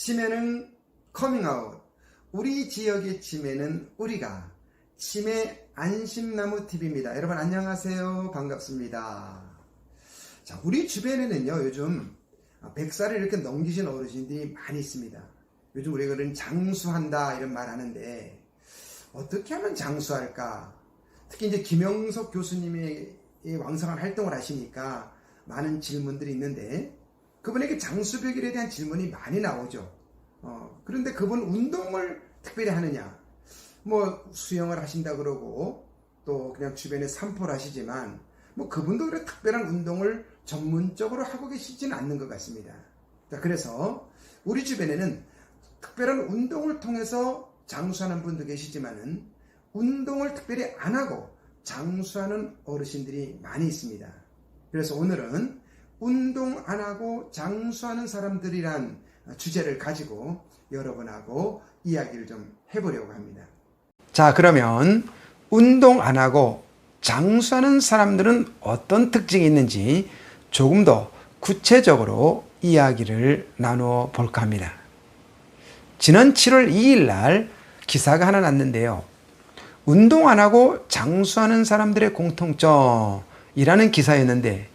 치매는 커밍아웃. 우리 지역의 치매는 우리가. 치매 안심나무 TV입니다. 여러분 안녕하세요. 반갑습니다. 자, 우리 주변에는요, 요즘 100살을 이렇게 넘기신 어르신들이 많이 있습니다. 요즘 우리가 그런 장수한다 이런 말 하는데, 어떻게 하면 장수할까? 특히 이제 김영석 교수님이 왕성한 활동을 하시니까 많은 질문들이 있는데, 그분에게 장수백일에 대한 질문이 많이 나오죠. 그런데 그분 운동을 특별히 하느냐? 뭐 수영을 하신다 그러고 또 그냥 주변에 산포를 하시지만 뭐 그분도 그래 특별한 운동을 전문적으로 하고 계시지는 않는 것 같습니다. 자, 그래서 우리 주변에는 특별한 운동을 통해서 장수하는 분도 계시지만은 운동을 특별히 안 하고 장수하는 어르신들이 많이 있습니다. 그래서 오늘은 운동 안 하고 장수하는 사람들이란 주제를 가지고 여러분하고 이야기를 좀 해보려고 합니다. 자, 그러면 운동 안 하고 장수하는 사람들은 어떤 특징이 있는지 조금 더 구체적으로 이야기를 나누어 볼까 합니다. 지난 7월 2일 날 기사가 하나 났는데요. 운동 안 하고 장수하는 사람들의 공통점이라는 기사였는데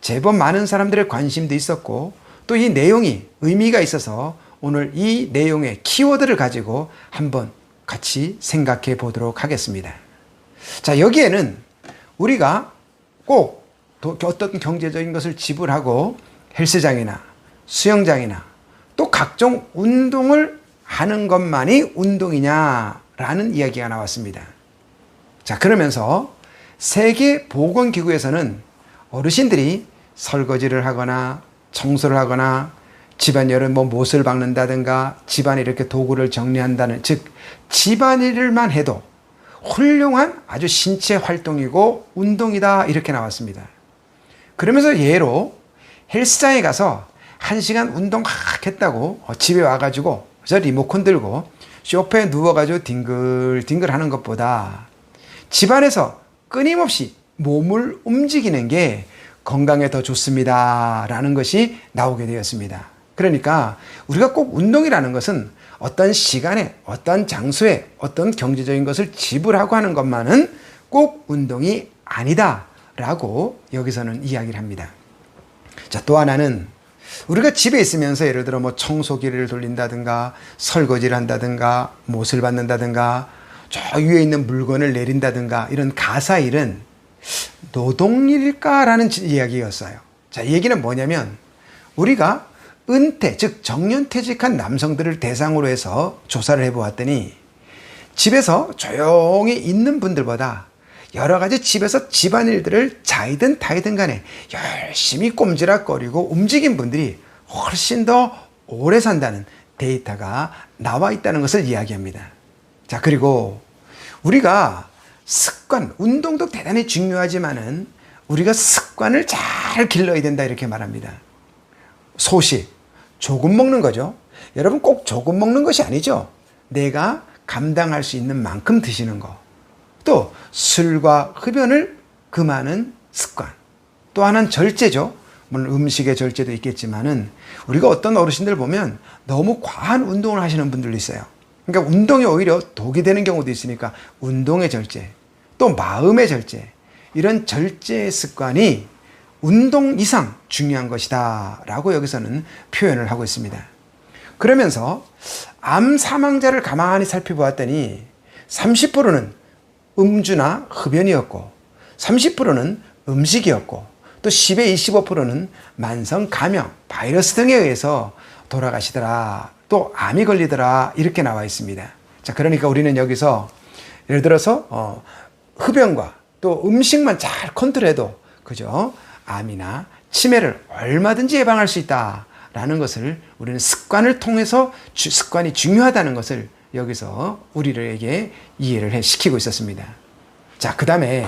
제법 많은 사람들의 관심도 있었고 또 이 내용이 의미가 있어서 오늘 이 내용의 키워드를 가지고 한번 같이 생각해 보도록 하겠습니다. 자, 여기에는 우리가 꼭 어떤 경제적인 것을 지불하고 헬스장이나 수영장이나 또 각종 운동을 하는 것만이 운동이냐라는 이야기가 나왔습니다. 자, 그러면서 세계보건기구에서는 어르신들이 설거지를 하거나 청소를 하거나 집안일을 못을 박는다든가 집안에 이렇게 도구를 정리한다는, 즉 집안일만 해도 훌륭한 아주 신체 활동이고 운동이다 이렇게 나왔습니다. 그러면서 예로 헬스장에 가서 1시간 운동 막 했다고 집에 와가지고 저 리모컨 들고 소파에 누워가지고 뒹글뒹글 하는 것보다 집안에서 끊임없이 몸을 움직이는 게 건강에 더 좋습니다 라는 것이 나오게 되었습니다. 그러니까 우리가 꼭 운동이라는 것은 어떤 시간에 어떤 장소에 어떤 경제적인 것을 지불하고 하는 것만은 꼭 운동이 아니다 라고 여기서는 이야기를 합니다. 자, 또 하나는 우리가 집에 있으면서 예를 들어 뭐 청소기를 돌린다든가 설거지를 한다든가 못을 받는다든가 저 위에 있는 물건을 내린다든가 이런 가사일은 노동일까라는 이야기였어요. 자, 이 얘기는 뭐냐면 우리가 은퇴, 즉 정년퇴직한 남성들을 대상으로 해서 조사를 해보았더니 집에서 조용히 있는 분들보다 여러 가지 집에서 집안일들을 자이든 타이든 간에 열심히 꼼지락거리고 움직인 분들이 훨씬 더 오래 산다는 데이터가 나와 있다는 것을 이야기합니다. 자, 그리고 우리가 습관, 운동도 대단히 중요하지만은 우리가 습관을 잘 길러야 된다 이렇게 말합니다. 소식, 조금 먹는 거죠. 여러분 꼭 조금 먹는 것이 아니죠. 내가 감당할 수 있는 만큼 드시는 거. 또 술과 흡연을 금하는 습관. 또 하나는 절제죠. 물론 음식의 절제도 있겠지만은 우리가 어떤 어르신들 보면 너무 과한 운동을 하시는 분들도 있어요. 그러니까 운동이 오히려 독이 되는 경우도 있으니까 운동의 절제, 또 마음의 절제, 이런 절제 습관이 운동 이상 중요한 것이다 라고 여기서는 표현을 하고 있습니다. 그러면서 암 사망자를 가만히 살펴보았더니 30%는 음주나 흡연이었고 30%는 음식이었고 또 10에 25%는 만성 감염, 바이러스 등에 의해서 돌아가시더라, 또 암이 걸리더라 이렇게 나와 있습니다. 자, 그러니까 우리는 여기서 예를 들어서 흡연과 또 음식만 잘 컨트롤해도 그죠? 암이나 치매를 얼마든지 예방할 수 있다라는 것을 우리는 습관을 통해서 습관이 중요하다는 것을 여기서 우리에게 이해를 시키고 있었습니다. 자, 그 다음에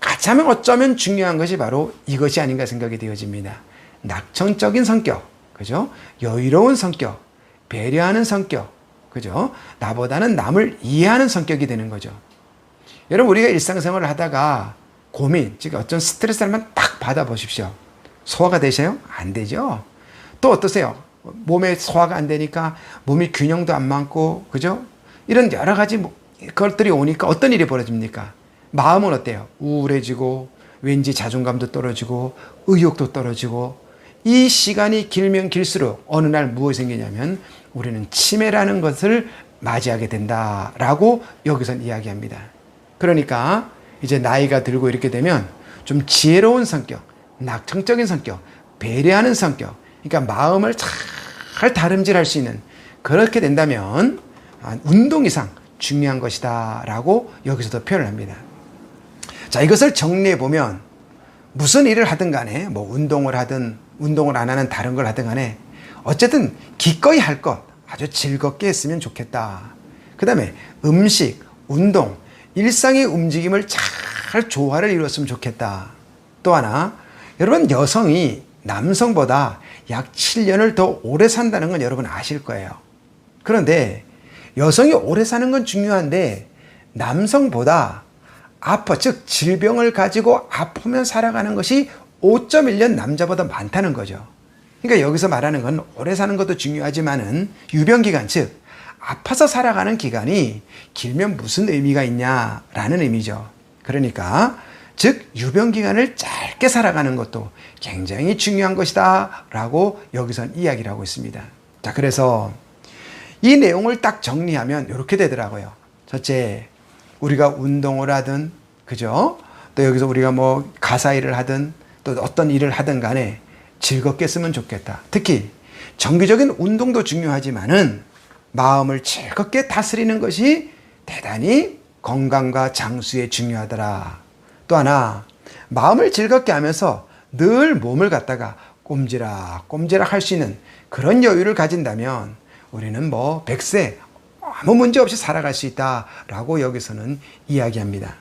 가장 어쩌면 중요한 것이 바로 이것이 아닌가 생각이 되어집니다. 낙천적인 성격, 그죠? 여유로운 성격, 배려하는 성격, 그죠? 나보다는 남을 이해하는 성격이 되는 거죠. 여러분, 우리가 일상생활을 하다가 고민, 즉 어떤 스트레스를 한번 딱 받아보십시오. 소화가 되세요? 안 되죠? 또 어떠세요? 몸에 소화가 안 되니까 몸이 균형도 안 맞고, 그죠? 이런 여러 가지 것들이 오니까 어떤 일이 벌어집니까? 마음은 어때요? 우울해지고, 왠지 자존감도 떨어지고, 의욕도 떨어지고, 이 시간이 길면 길수록 어느 날 무엇이 생기냐면 우리는 치매라는 것을 맞이하게 된다라고 여기선 이야기합니다. 그러니까 이제 나이가 들고 이렇게 되면 좀 지혜로운 성격, 낙천적인 성격, 배려하는 성격, 그러니까 마음을 잘 다름질할 수 있는, 그렇게 된다면 운동 이상 중요한 것이다 라고 여기서도 표현을 합니다. 자, 이것을 정리해 보면 무슨 일을 하든 간에 운동을 하든 운동을 안 하는 다른 걸 하든 간에 어쨌든 기꺼이 할 것 아주 즐겁게 했으면 좋겠다. 그 다음에 음식, 운동, 일상의 움직임을 잘 조화를 이루었으면 좋겠다. 또 하나, 여러분 여성이 남성보다 약 7년을 더 오래 산다는 건 여러분 아실 거예요. 그런데 여성이 오래 사는 건 중요한데 남성보다 즉 질병을 가지고 아프면 살아가는 것이 5.1년 남자보다 많다는 거죠. 그러니까 여기서 말하는 건 오래 사는 것도 중요하지만은 유병기간, 즉 아파서 살아가는 기간이 길면 무슨 의미가 있냐라는 의미죠. 그러니까 즉 유병기간을 짧게 살아가는 것도 굉장히 중요한 것이다 라고 여기선 이야기를 하고 있습니다. 자, 그래서 이 내용을 딱 정리하면 이렇게 되더라고요. 첫째, 우리가 운동을 하든, 그죠? 또 여기서 우리가 가사 일을 하든 또 어떤 일을 하든 간에 즐겁게 했으면 좋겠다. 특히 정기적인 운동도 중요하지만은 마음을 즐겁게 다스리는 것이 대단히 건강과 장수에 중요하더라. 또 하나, 마음을 즐겁게 하면서 늘 몸을 갖다가 꼼지락 할 수 있는 그런 여유를 가진다면 우리는 100세 아무 문제 없이 살아갈 수 있다라고 여기서는 이야기합니다.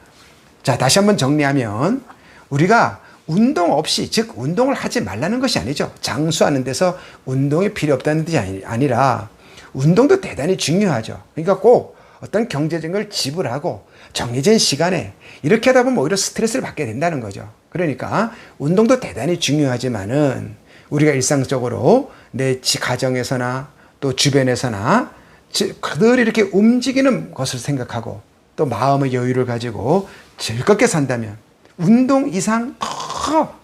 자, 다시 한번 정리하면 우리가 운동 없이, 즉 운동을 하지 말라는 것이 아니죠. 장수하는 데서 운동이 필요 없다는 뜻이 아니라 운동도 대단히 중요하죠. 그러니까 꼭 어떤 경제적인 걸 지불하고 정해진 시간에 이렇게 하다 보면 오히려 스트레스를 받게 된다는 거죠. 그러니까 운동도 대단히 중요하지만은 우리가 일상적으로 내 가정에서나 또 주변에서나 그들이 이렇게 움직이는 것을 생각하고 또 마음의 여유를 가지고 즐겁게 산다면 운동 이상 더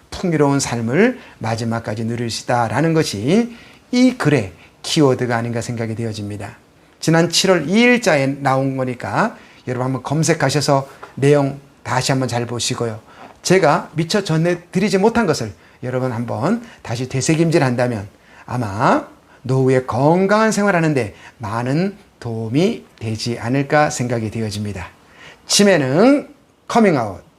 풍요로운 삶을 마지막까지 누릴 수 있다라는 것이 이 글의 키워드가 아닌가 생각이 되어집니다. 지난 7월 2일자에 나온 거니까 여러분 한번 검색하셔서 내용 다시 한번 잘 보시고요. 제가 미처 전해드리지 못한 것을 여러분 한번 다시 되새김질 한다면 아마 노후에 건강한 생활하는데 많은 도움이 되지 않을까 생각이 되어집니다. 치매는 커밍아웃.